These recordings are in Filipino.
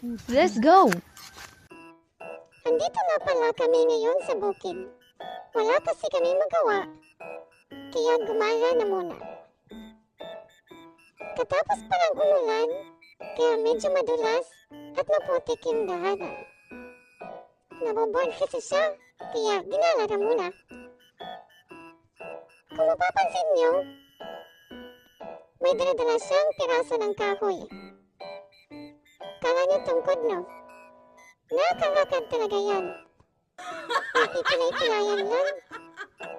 Let's go! Andito na pala kami ngayon sa bukid. Wala kasi kami magawa, kaya gumala na muna. Katapos pa ng umulan, kaya medyo madulas at maputik yung daanan. Naboborn kasi siya, kaya ginala na muna. Kung mapapansin niyo, may dala-dala siyang piraso ng kahoy. Kala niyo tungkod, no? Nakakakad talaga yan. Napipilay-pilayan lang.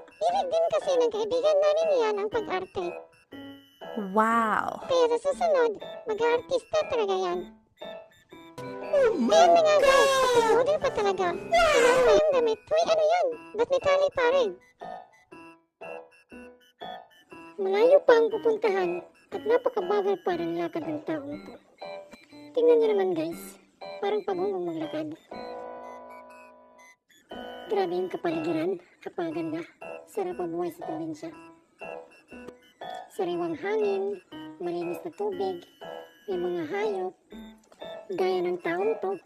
Hilig din kasi ng kaibigan namin yan ang pag-arte. Wow! Kaya sa susunod, mag-aartista talaga yan. Ayan na nga guys, kapag model pa talaga. Sinaan pa yung damit. Uy, ano yan? Ba't may tali pa rin? Malayo pa ang pupuntahan at napakabagal pa rin lakad ng taong to. Tingnan niyo naman guys, parang pagungong maglakad. Grabe yung kapaligiran, kapaganda. Sarap ang buhay sa probinsya. Sariwang hangin, malinis na tubig, may mga hayop, gaya ng taong to.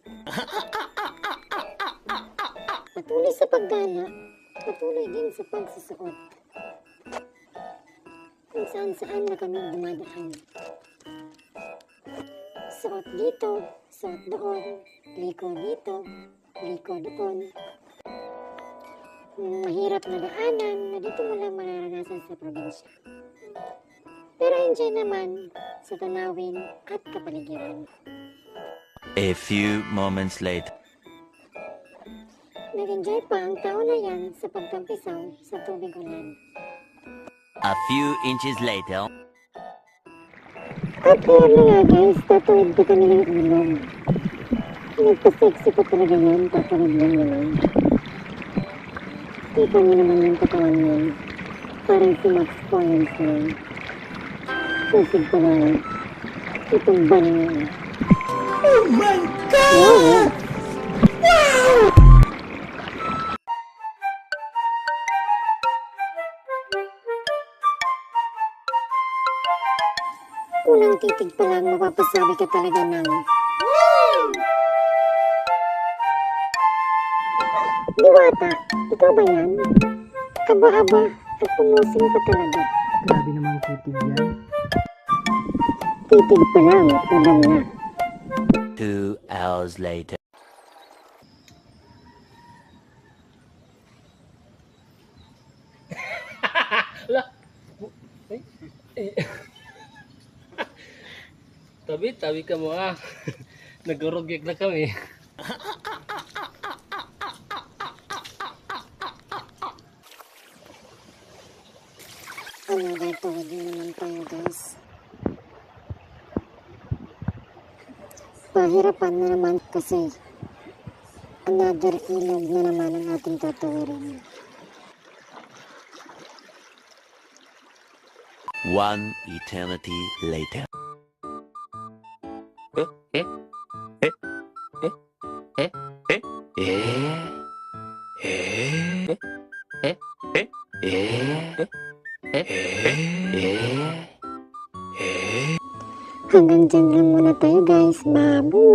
Patuloy sa paggala, patuloy din sa pagsusuot. Kung saan-saan na kami dumadaan. Suot dito, suot doon, liko dito, liko doon. Mahirap na daanan na dito mo lang mararanasan sa probinsya. Pero enjoy naman sa tanawin at kapaligiran. A few moments later. Nag-enjoy pa ang tao na yan sa pagtampisaw sa tubig ulan. A few inches later. At kaya na nga guys, tatuwid pa kami ng ilong. Nagpa-sexy pa talaga yan, tatuwid lang naman. Kita niyo naman yung katawan niya. Parang si Max Poyens lang. Susig pa lang. Itong bunny niya. Oh my God! Wow! Unang titig pa lang mapapasabi ka talaga ng Diwata, ikaw ba yan? Aba-aba at pumusing pa talaga. Grabe namang titig yan. Titig pa lang, madam na. 2 hours later. Tabi ka mo ah. Nagurugyak na kami. Another tawid na naman tayo guys. Pahirapan na naman kasi another ilog na naman ang ating tatawirin. 1 eternity later. Hanggang dyan lang muna tayo guys. Babu!